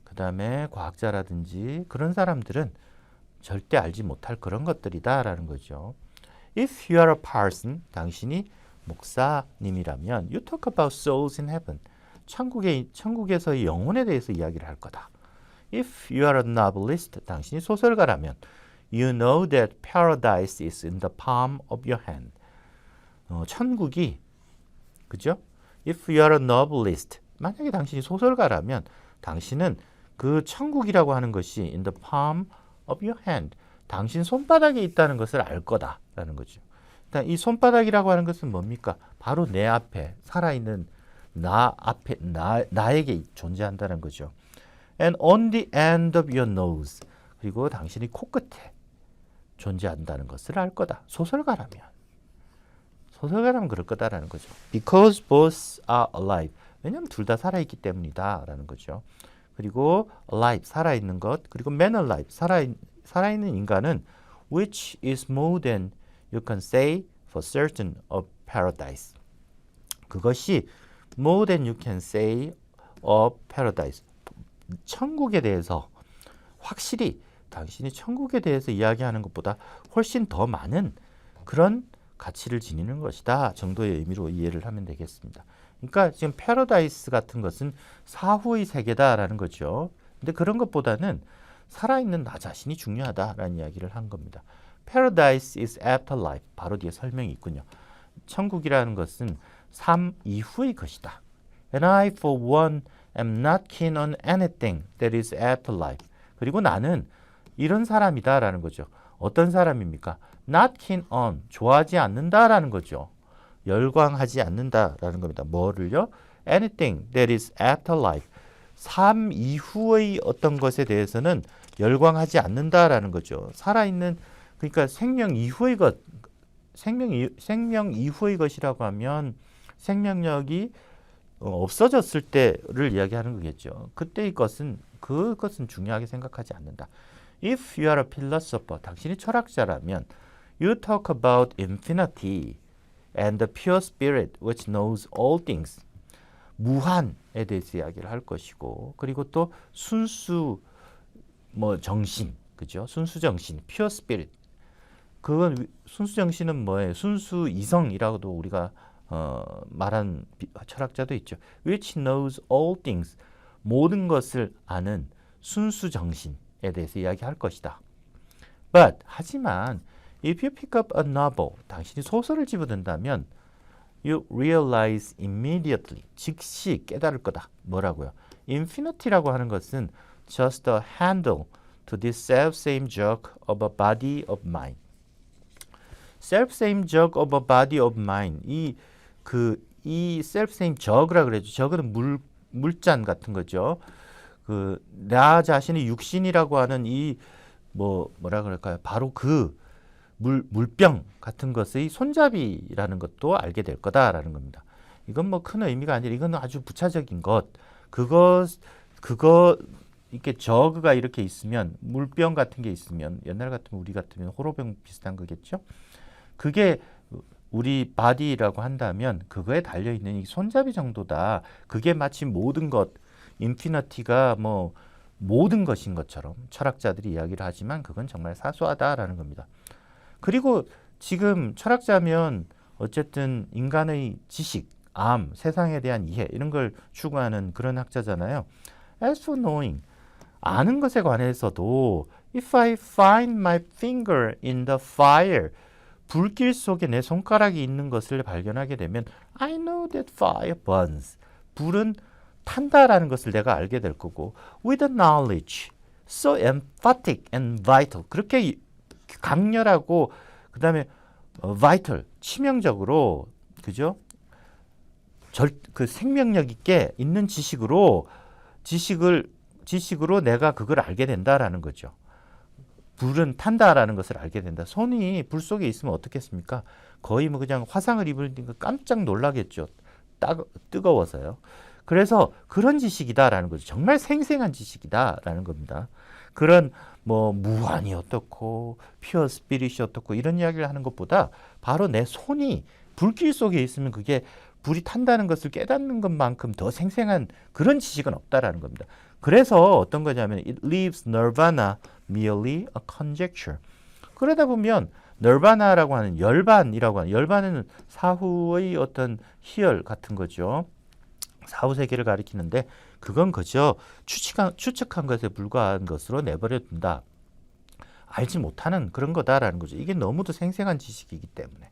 그 다음에 과학자라든지, 그런 사람들은 절대 알지 못할 그런 것들이다라는 거죠. If you are a parson, 당신이 목사님이라면 you talk about souls in heaven. 천국에서의 영혼에 대해서 이야기를 할 거다. If you are a novelist, 당신이 소설가라면 you know that paradise is in the palm of your hand. 천국이, 그죠? If you are a novelist, 만약에 당신이 소설가라면 당신은 그 천국이라고 하는 것이 in the palm of your hand, 당신 손바닥에 있다는 것을 알 거다라는 거죠. 이 손바닥이라고 하는 것은 뭡니까? 바로 내 앞에 살아있는 나에게 존재한다는 거죠. And on the end of your nose, 그리고 당신이 코끝에 존재한다는 것을 알 거다. 소설가라면 그럴 거다라는 거죠. Because both are alive. 왜냐하면 둘 다 살아있기 때문이다라는 거죠. 그리고 alive, 살아있는 것, 그리고 man alive, 살아있는 인간은 which is more than you can say for certain of paradise. 그것이 more than you can say of paradise. 천국에 대해서 확실히 당신이 천국에 대해서 이야기하는 것보다 훨씬 더 많은 그런 가치를 지니는 것이다 정도의 의미로 이해를 하면 되겠습니다. 그러니까 지금 패러다이스 같은 것은 사후의 세계다라는 거죠. 근데 그런 것보다는 살아있는 나 자신이 중요하다라는 이야기를 한 겁니다. Paradise is afterlife. 바로 뒤에 설명이 있군요. 천국이라는 것은 삶 이후의 것이다. And I for one am not keen on anything that is afterlife. 그리고 나는 이런 사람이다라는 거죠. 어떤 사람입니까? Not keen on, 좋아하지 않는다라는 거죠. 열광하지 않는다라는 겁니다. 뭐를요? Anything that is afterlife. 삶 이후의 어떤 것에 대해서는 열광하지 않는다라는 거죠. 살아있는, 그러니까 생명 이후의 것, 생명 이후의 것이라고 하면 생명력이 없어졌을 때를 이야기하는 거겠죠. 그때의 것은, 그것은 중요하게 생각하지 않는다. If you are a philosopher, 당신이 철학자라면 you talk about infinity and the pure spirit which knows all things. 무한에 대해서 이야기를 할 것이고, 그리고 또 순수 정신, 그죠? 순수 정신, pure spirit. 그건 순수 정신은 뭐예요? 순수 이성이라고도 우리가 말한 철학자도 있죠. Which knows all things. 모든 것을 아는 순수 정신에 대해서 이야기할 것이다. But 하지만 if you pick up a novel, 당신이 소설을 집어든다면 you realize immediately, 즉시 깨달을 거다. 뭐라고요? Infinity라고 하는 것은 just a handle to this self-same jug of a body of mind. self-same jug of a body of mind. 이 self-same jug라 그래죠. jug은 물잔 같은 거죠. 나 자신이 육신이라고 하는 뭐라 그럴까요? 바로 물병 같은 것의 손잡이라는 것도 알게 될 거다라는 겁니다. 이건 뭐 큰 의미가 아니라 이건 아주 부차적인 것. 그거 이렇게 저그가 이렇게 있으면 물병 같은 게 있으면 옛날 같으면 우리 같으면 호로병 비슷한 거겠죠. 그게 우리 바디라고 한다면 그거에 달려 있는 이 손잡이 정도다. 그게 마치 모든 것, 인피니티가 뭐 모든 것인 것처럼 철학자들이 이야기를 하지만 그건 정말 사소하다라는 겁니다. 그리고 지금 철학자면 어쨌든 인간의 지식, 세상에 대한 이해 이런 걸 추구하는 그런 학자잖아요. As for knowing, 아는 것에 관해서도 If I find my finger in the fire, 불길 속에 내 손가락이 있는 것을 발견하게 되면 I know that fire burns. 불은 탄다라는 것을 내가 알게 될 거고 with the knowledge, so emphatic and vital. 그렇게 강렬하고 그 다음에 vital, 치명적으로 그죠? 그 생명력 있게 있는 지식으로 내가 그걸 알게 된다라는 거죠. 불은 탄다라는 것을 알게 된다. 손이 불 속에 있으면 어떻겠습니까? 거의 뭐 그냥 화상을 입으니까 깜짝 놀라겠죠. 뜨거워서요. 그래서 그런 지식이다라는 거죠. 정말 생생한 지식이다라는 겁니다. 그런 뭐 무한이 어떻고 피어 스피릿이 어떻고 이런 이야기를 하는 것보다 바로 내 손이 불길 속에 있으면 그게 불이 탄다는 것을 깨닫는 것만큼 더 생생한 그런 지식은 없다라는 겁니다. 그래서 어떤 거냐면 it leaves nirvana merely a conjecture. 그러다 보면 nirvana라고 하는 열반은 사후의 어떤 희열 같은 거죠. 사후 세계를 가리키는데 그건 그저 추측한 것에 불과한 것으로 내버려 둔다. 알지 못하는 그런 거다라는 거죠. 이게 너무도 생생한 지식이기 때문에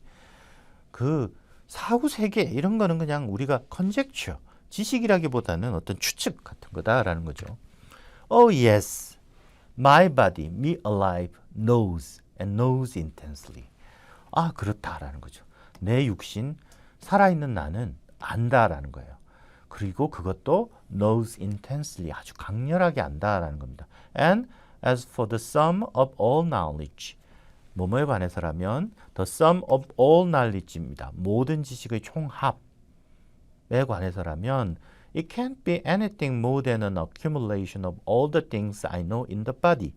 그 사후 세계 이런 거는 그냥 우리가 conjecture, 지식이라기보다는 어떤 추측 같은 거다라는 거죠. Oh yes, my body, me alive, knows and knows intensely. 그렇다라는 거죠. 내 육신, 살아있는 나는 안다라는 거예요. 그리고 그것도 knows intensely, 아주 강렬하게 안다라는 겁니다. And as for the sum of all knowledge, 뭐뭐에 관해서라면 the sum of all knowledge입니다. 모든 지식의 총합에 관해서라면 it can't be anything more than an accumulation of all the things I know in the body.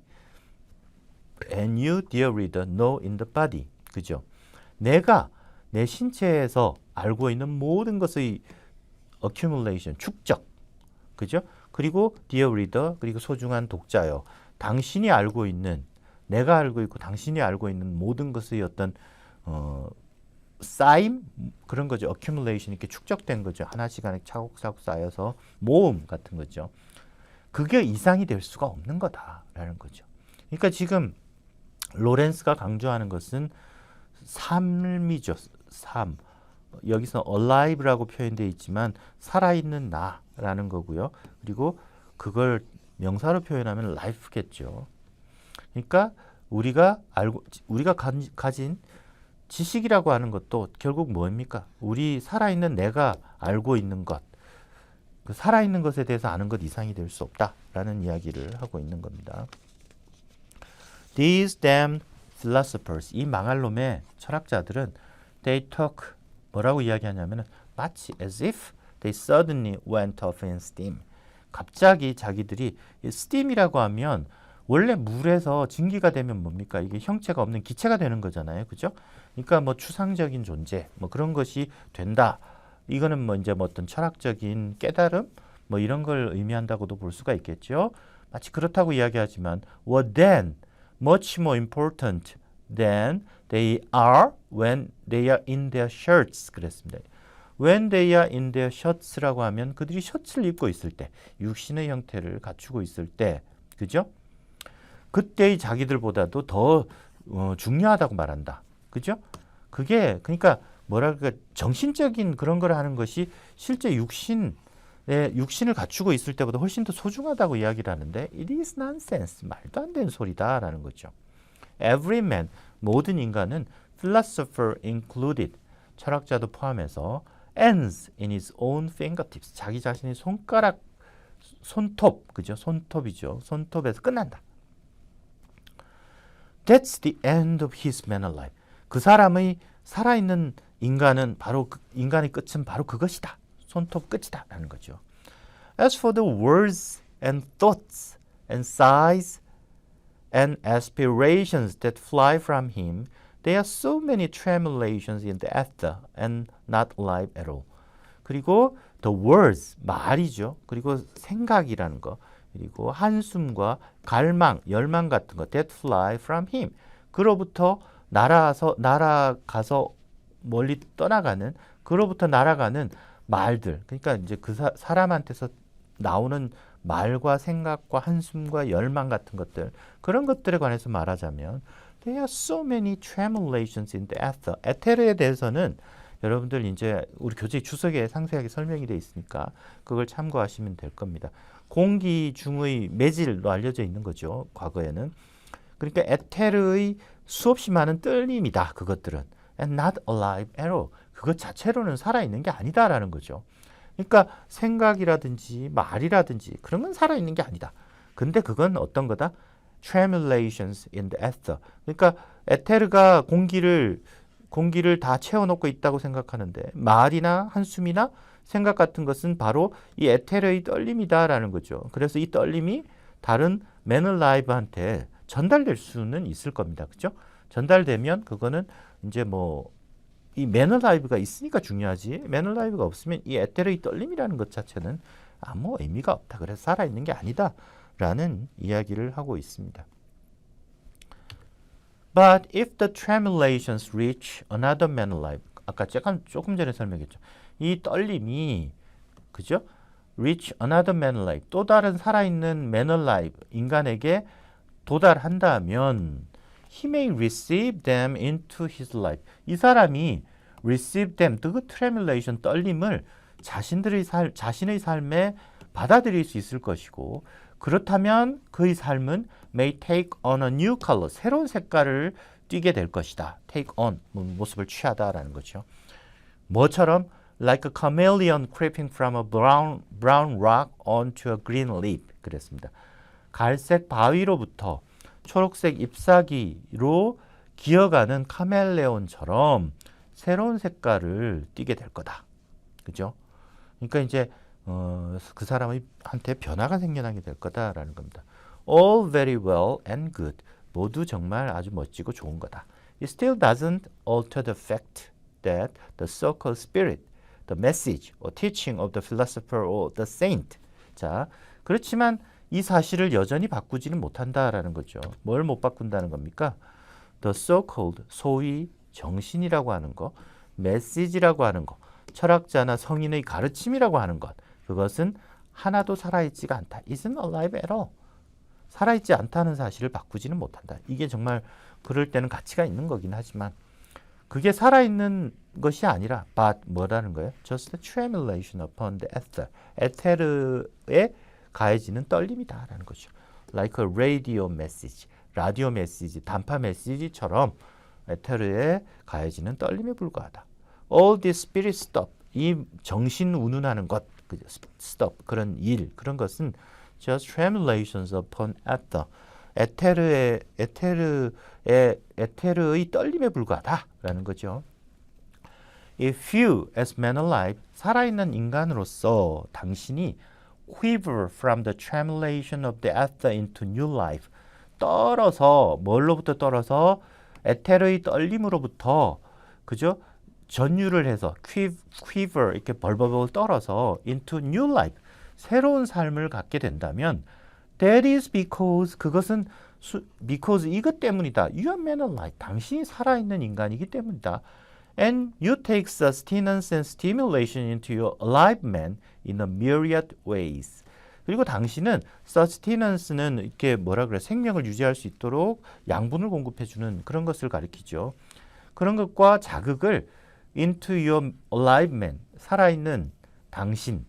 And you, dear reader, know in the body. 그죠? 내가 내 신체에서 알고 있는 모든 것의 accumulation, 축적. 그죠? 그리고 dear reader, 그리고 소중한 독자요. 당신이 알고 있는, 내가 알고 있고 당신이 알고 있는 모든 것의 어떤 쌓임 그런 거죠. accumulation 이렇게 축적된 거죠. 하나씩 차곡차곡 쌓여서 모음 같은 거죠. 그게 이상이 될 수가 없는 거다라는 거죠. 그러니까 지금 로렌스가 강조하는 것은 삶이죠. 삶. 여기서 alive라고 표현되어 있지만 살아있는 나라는 거고요. 그리고 그걸 명사로 표현하면 life겠죠. 그러니까 우리가 가진 지식이라고 하는 것도 결국 뭡니까? 우리 살아있는 내가 알고 있는 것, 그 살아있는 것에 대해서 아는 것 이상이 될 수 없다라는 이야기를 하고 있는 겁니다. These damned philosophers, 이 망할 놈의 철학자들은 they talk, 뭐라고 이야기하냐면 마치 as if they suddenly went off in steam. 갑자기 자기들이 steam이라고 하면 원래 물에서 증기가 되면 뭡니까? 이게 형체가 없는 기체가 되는 거잖아요. 그죠? 그러니까 뭐 추상적인 존재, 뭐 그런 것이 된다. 이거는 뭐 이제 뭐 어떤 철학적인 깨달음, 뭐 이런 걸 의미한다고도 볼 수가 있겠죠. 마치 그렇다고 이야기하지만 were then much more important than they are when they are in their shirts. 그랬습니다. When they are in their shirts라고 하면 그들이 셔츠를 입고 있을 때, 육신의 형태를 갖추고 있을 때, 그죠? 그때의 자기들보다도 더 중요하다고 말한다. 그죠? 그게 그러니까 뭐랄까 정신적인 그런 걸 하는 것이 실제 육신을 갖추고 있을 때보다 훨씬 더 소중하다고 이야기를 하는데 it is nonsense. 말도 안 되는 소리다라는 거죠. Every man, 모든 인간은 philosopher included, 철학자도 포함해서 ends in his own fingertips, 자기 자신의 손톱, 그죠? 손톱이죠. 손톱에서 끝난다. That's the end of his manner life. 그 사람의 살아있는 인간은 바로 인간의 끝은 바로 그것이다. 손톱 끝이다 라는 거죠. As for the words and thoughts and sighs and aspirations that fly from him, there are so many tremulations in the ether and not alive at all. 그리고 the words, 말이죠. 그리고 생각이라는 거. 그리고 한숨과 갈망, 열망 같은 거 that fly from him. 그로부터 날아가서 멀리 떠나가는, 그로부터 날아가는 말들. 그러니까 이제 그 사람한테서 나오는 말과 생각과 한숨과 열망 같은 것들, 그런 것들에 관해서 말하자면 there are so many tremulations in the ether. 에테르에 대해서는 여러분들 이제 우리 교재 주석에 상세하게 설명이 되어 있으니까 그걸 참고하시면 될 겁니다. 공기 중의 매질로 알려져 있는 거죠. 과거에는. 그러니까 에테르의 수없이 많은 떨림이다. 그것들은. And not alive at all. 그것 자체로는 살아있는 게 아니다라는 거죠. 그러니까 생각이라든지 말이라든지 그런 건 살아있는 게 아니다. 근데 그건 어떤 거다? Tremulations in the ether. 그러니까 에테르가 공기를 다 채워놓고 있다고 생각하는데 말이나 한숨이나 생각 같은 것은 바로 이 에테르의 떨림이다라는 거죠. 그래서 이 떨림이 다른 맨얼라이브한테 전달될 수는 있을 겁니다. 그죠? 전달되면 그거는 이제 뭐 이 맨얼라이브가 있으니까 중요하지, 맨얼라이브가 없으면 이 에테르의 떨림이라는 것 자체는 아무 의미가 없다. 그래서 살아있는 게 아니다 라는 이야기를 하고 있습니다. But if the tremulations reach another man alive, 아까 조금 전에 설명했죠. 이 떨림이, 그죠? reach another man alive, 또 다른 살아있는 man alive, 인간에게 도달한다면 he may receive them into his life. 이 사람이 receive them, 그 tremulation, 떨림을 자신의 삶에 받아들일 수 있을 것이고, 그렇다면 그의 삶은 may take on a new color, 새로운 색깔을 띠게 될 것이다. take on, 모습을 취하다라는 거죠. 뭐처럼? like a chameleon creeping from a brown rock onto a green leaf. 그랬습니다. 갈색 바위로부터 초록색 잎사귀로 기어가는 카멜레온처럼 새로운 색깔을 띠게 될 거다. 그죠? 그러니까 이제 그 사람한테 변화가 생겨나게 될 거다라는 겁니다. All very well and good. 모두 정말 아주 멋지고 좋은 거다. It still doesn't alter the fact that the so-called spirit, the message or teaching of the philosopher or the saint. 자, 그렇지만 이 사실을 여전히 바꾸지는 못한다라는 거죠. 뭘 못 바꾼다는 겁니까? The so-called, 소위 정신이라고 하는 거, 메시지라고 하는 거, 철학자나 성인의 가르침이라고 하는 것, 그것은 하나도 살아있지가 않다. Isn't alive at all. 살아있지 않다는 사실을 바꾸지는 못한다. 이게 정말 그럴 때는 가치가 있는 거긴 하지만 그게 살아있는 것이 아니라 but 뭐라는 거예요? Just a tremulation upon the ether. 에테르에 가해지는 떨림이다라는 거죠. Like a radio message. 라디오 메시지, 단파 메시지처럼 에테르에 가해지는 떨림에 불과하다. All this spirit stuff. 이 정신 운운하는 것, stuff, 그런 일, 그런 것은 just tremulations upon ether. 에테르의 떨림에 불과하다라는 거죠. If you, as man alive, 살아있는 인간으로서 당신이 quiver from the tremulation of the ether into new life, 떨어서, 뭘로부터 떨어서? 에테르의 떨림으로부터, 그죠? 전율을 해서 quiver, 이렇게 벌벌벌 떨어서 into new life, 새로운 삶을 갖게 된다면 that is because, 그것은 because 이것 때문이다. You are man alive. 당신이 살아있는 인간이기 때문이다. And you take sustenance and stimulation into your alive man in a myriad ways. 그리고 당신은 sustenance는 이렇게 뭐라 그래 생명을 유지할 수 있도록 양분을 공급해주는 그런 것을 가리키죠. 그런 것과 자극을 into your alive man, 살아있는 당신,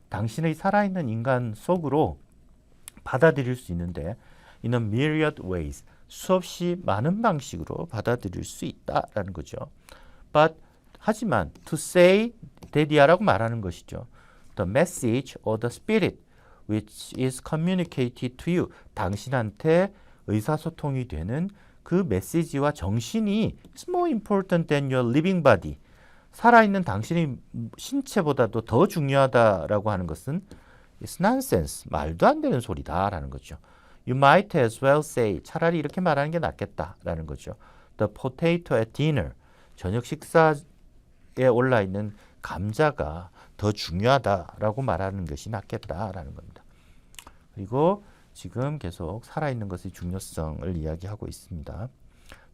당신의 살아있는 인간 속으로 받아들일 수 있는데 in a myriad ways, 수없이 많은 방식으로 받아들일 수 있다라는 거죠. But 하지만 to say that이야라고 말하는 것이죠. The message or the spirit which is communicated to you, 당신한테 의사소통이 되는 그 메시지와 정신이 is more important than your living body, 살아있는 당신의 신체보다도 더 중요하다라고 하는 것은 is nonsense, 말도 안 되는 소리다라는 거죠. You might as well say, 차라리 이렇게 말하는 게 낫겠다라는 거죠. The potato at dinner, 저녁 식사에 올라있는 감자가 더 중요하다라고 말하는 것이 낫겠다라는 겁니다. 그리고 지금 계속 살아있는 것의 중요성을 이야기하고 있습니다.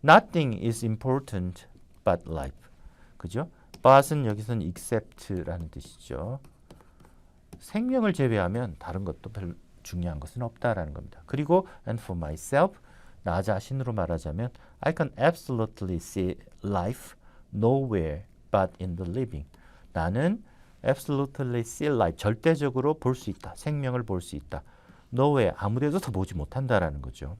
Nothing is important but life. 그죠? but은 여기서는 except라는 뜻이죠. 생명을 제외하면 다른 것도 별로 중요한 것은 없다라는 겁니다. 그리고 and for myself, 나 자신으로 말하자면 I can absolutely see life nowhere but in the living. 나는 absolutely see life, 절대적으로 볼 수 있다. 생명을 볼 수 있다. nowhere, 아무데도 보지 못한다라는 거죠.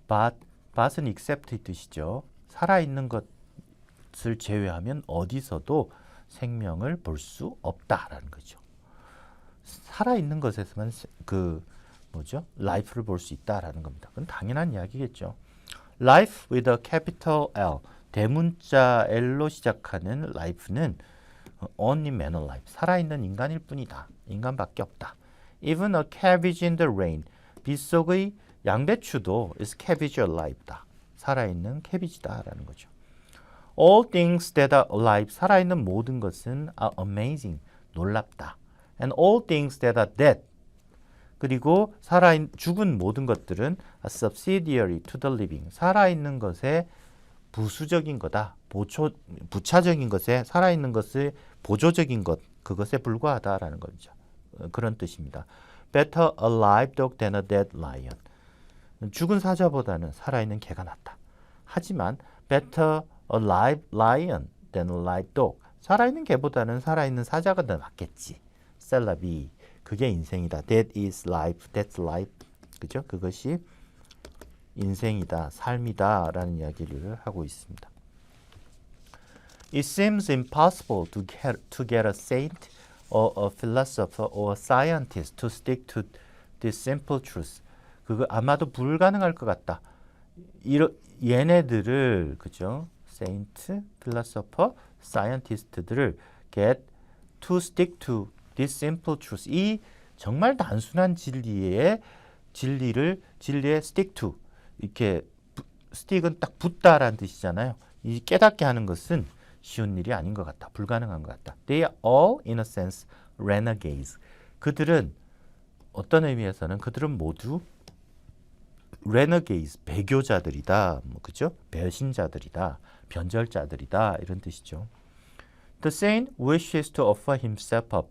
but은 except의 뜻이죠. 살아있는 것을 제외하면 어디서도 생명을 볼 수 없다라는 거죠. 살아있는 것에서만 life를 볼 수 있다라는 겁니다. 그건 당연한 이야기겠죠. life with a capital L, 대문자 L로 시작하는 life는 only man alive, 살아있는 인간일 뿐이다. 인간밖에 없다. Even a cabbage in the rain, 빗속의 양배추도 is cabbage alive다. 살아있는 캐비지다라는 거죠. All things that are alive, 살아있는 모든 것은 are amazing, 놀랍다. And all things that are dead, 그리고 죽은 모든 것들은 are subsidiary to the living, 살아있는 것의 부수적인 거다. 부차적인 것에, 살아있는 것의 보조적인 것, 그것에 불과하다라는 거죠. 그런 뜻입니다. Better a live dog than a dead lion. 죽은 사자보다는 살아있는 개가 낫다. 하지만 better a live lion than a live dog. 살아있는 개보다는 살아있는 사자가 더 낫겠지. 셀라비. 그게 인생이다. That is life. That's life. 그죠? 그것이 인생이다. 삶이다. 라는 이야기를 하고 있습니다. It seems impossible to get a saint or a philosopher or a scientist to stick to this simple truth. 그거 아마도 불가능할 것 같다. 얘네들을, 그죠? saint, philosopher, scientist들을 get to stick to this simple truth. 이 정말 단순한 진리에 stick to. 이렇게 stick은 딱 붙다라는 뜻이잖아요. 이 깨닫게 하는 것은 쉬운 일이 아닌 것 같다. 불가능한 것 같다. They are all in a sense renegades. 그들은 어떤 의미에서는 그들은 모두 renegades, 배교자들이다. 그죠? 배신자들이다. 변절자들이다. 이런 뜻이죠. The saint wishes to offer himself up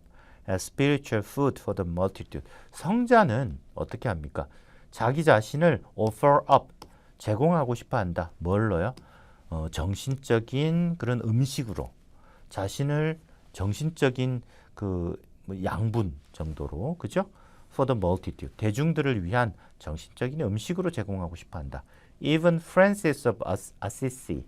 as spiritual food for the multitude. 성자는 어떻게 합니까? 자기 자신을 offer up, 제공하고 싶어 한다. 뭘로요? 정신적인 그런 음식으로 자신을 정신적인 양분 정도로, 그죠? For the multitude, 대중들을 위한 정신적인 음식으로 제공하고 싶어 한다. Even Francis of Assisi,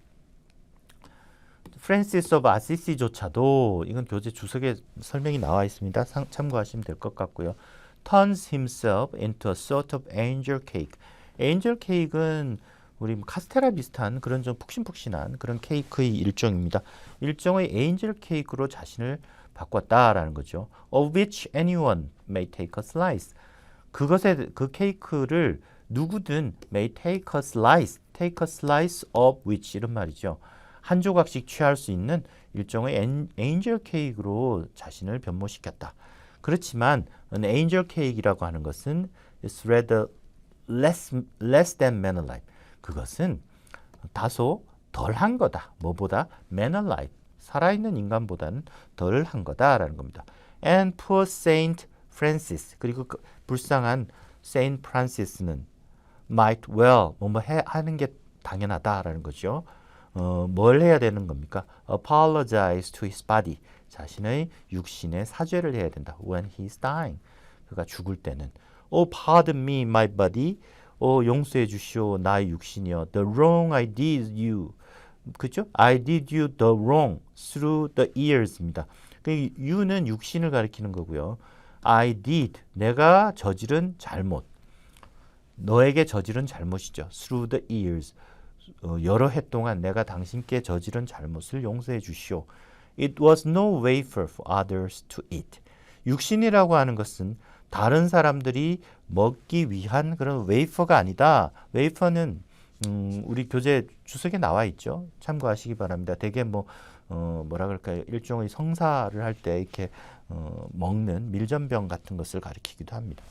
프랜시스 오브 아시시조차도, 이건 교재 주석에 설명이 나와 있습니다. 참고하시면 될 것 같고요. turns himself into a sort of angel cake. angel cake은 우리 카스테라 비슷한 그런 좀 푹신푹신한 그런 케이크의 일종입니다. 일종의 angel cake로 자신을 바꿨다라는 거죠. of which anyone may take a slice. 그 케이크를 누구든 may take a slice of which, 이런 말이죠. 한 조각씩 취할 수 있는 일종의 angel cake로 자신을 변모시켰다. 그렇지만 an angel cake이라고 하는 것은 is rather less than man alive. 그것은 다소 덜한 거다. 뭐보다? man alive. 살아있는 인간보다는 덜한 거다라는 겁니다. And poor saint Francis 그리고 그 불쌍한 Saint Francis는 might well 뭐뭐 하는 게 당연하다라는 거죠. 뭘 해야 되는 겁니까? Apologize to his body. 자신의 육신에 사죄를 해야 된다. When he's dying. 그가 죽을 때는. Oh, pardon me, my body. 용서해 주시오, 나의 육신이여. The wrong I did you. 그죠? I did you the wrong through the years입니다. 그 you는 육신을 가리키는 거고요. I did. 내가 저지른 잘못. 너에게 저지른 잘못이죠. Through the years. 여러 해 동안 내가 당신께 저지른 잘못을 용서해 주시오. It was no wafer for others to eat. 육신이라고 하는 것은 다른 사람들이 먹기 위한 그런 웨이퍼가 아니다. 웨이퍼는 우리 교재 주석에 나와 있죠. 참고하시기 바랍니다. 되게 뭐라 그럴까요? 일종의 성사를 할 때 이렇게 먹는 밀전병 같은 것을 가리키기도 합니다.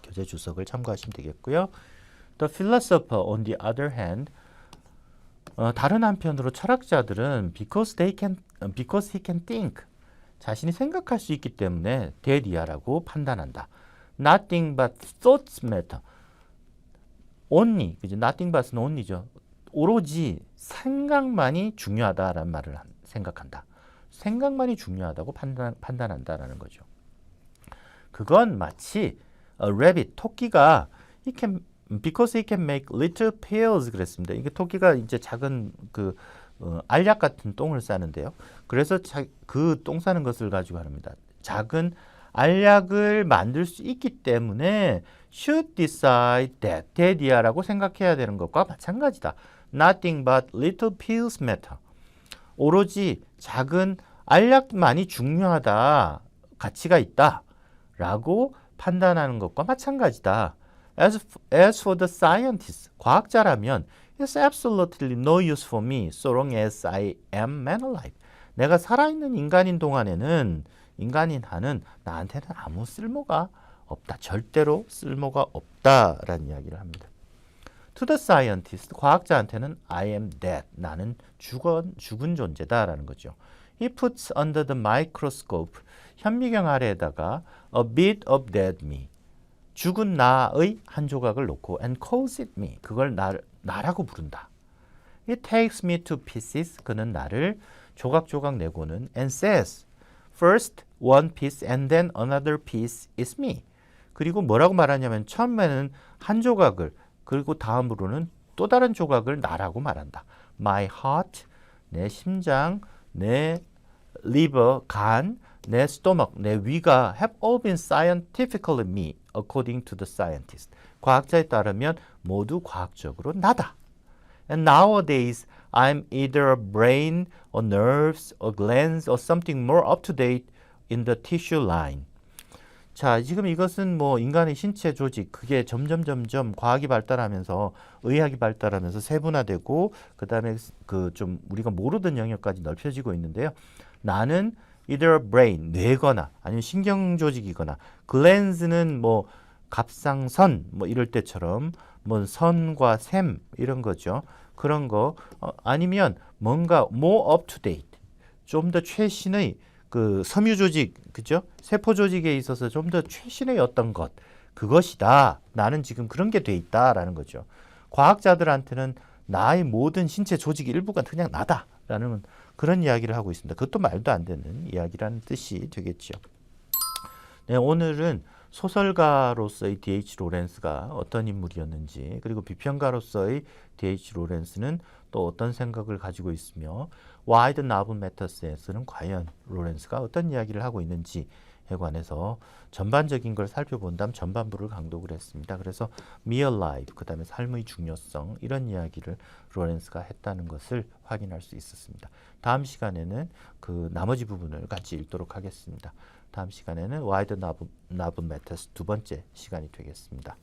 교재 주석을 참고하시면 되겠고요. The philosopher, on the other hand, 다른 한편으로 철학자들은 because he can think, 자신이 생각할 수 있기 때문에 대디아라고 판단한다. Nothing but thoughts matter. Only, 그죠? Nothing but은 only죠. 오로지 생각만이 중요하다라는 말을 생각한다. 생각만이 중요하다고 판단한다라는 거죠. 그건 마치 a rabbit, 토끼가 because he can make little pairs 그랬습니다. 이게 토끼가 이제 작은 알약 같은 똥을 싸는데요. 그래서 그 똥 싸는 것을 가지고 합니다. 작은 알약을 만들 수 있기 때문에 should decide that 대디아라고 생각해야 되는 것과 마찬가지다. Nothing but little pills matter. 오로지 작은 알약만이 중요하다, 가치가 있다 라고 판단하는 것과 마찬가지다. As for the scientists, 과학자라면 it's absolutely no use for me so long as I am man alive. 내가 살아있는 인간인 동안에는 인간인 한은 나한테는 아무 쓸모가 없다. 절대로 쓸모가 없다라는 이야기를 합니다. To the scientist, 과학자한테는 I am dead. 나는 죽은 존재다라는 거죠. He puts under the microscope, 현미경 아래에다가 a bit of dead me, 죽은 나의 한 조각을 놓고 and calls it me, 그걸 나라고 부른다. It takes me to pieces, 그는 나를 조각조각 내고는 and says, first one piece and then another piece is me. 그리고 뭐라고 말하냐면 처음에는 한 조각을, 그리고 다음으로는 또 다른 조각을 나라고 말한다. My heart, 내 심장, 내 liver, 간, 내 stomach, 내 위가 have all been scientifically me, according to the scientist. 과학자에 따르면 모두 과학적으로 나다. And nowadays, I'm either a brain, or nerves, or glands, or something more up-to-date in the tissue line. 자, 지금 이것은 인간의 신체 조직, 그게 점점 과학이 발달하면서, 의학이 발달하면서 세분화되고, 그 다음에 좀 우리가 모르던 영역까지 넓혀지고 있는데요. 나는 either a brain, 뇌거나, 아니면 신경 조직이거나, glands는 갑상선, 이럴 때처럼, 선과 샘, 이런 거죠. 그런 거, 아니면 뭔가 more up to date, 좀 더 최신의 섬유 조직, 그죠? 세포 조직에 있어서 좀 더 최신의 어떤 것, 그것이다. 나는 지금 그런 게 돼 있다라는 거죠. 과학자들한테는 나의 모든 신체 조직 일부가 그냥 나다라는 그런 이야기를 하고 있습니다. 그것도 말도 안 되는 이야기라는 뜻이 되겠죠. 네, 오늘은 소설가로서의 D.H. 로렌스가 어떤 인물이었는지, 그리고 비평가로서의 D.H. 로렌스는 또 어떤 생각을 가지고 있으며 Why the Novel Matters에서는 과연 로렌스가 어떤 이야기를 하고 있는지에 관해서 전반적인 걸 살펴본 다음 전반부를 강독을 했습니다. 그래서 Mere Life, 그 다음에 삶의 중요성, 이런 이야기를 로렌스가 했다는 것을 확인할 수 있었습니다. 다음 시간에는 그 나머지 부분을 같이 읽도록 하겠습니다. 다음 시간에는 Why the Novel Matters 두 번째 시간이 되겠습니다.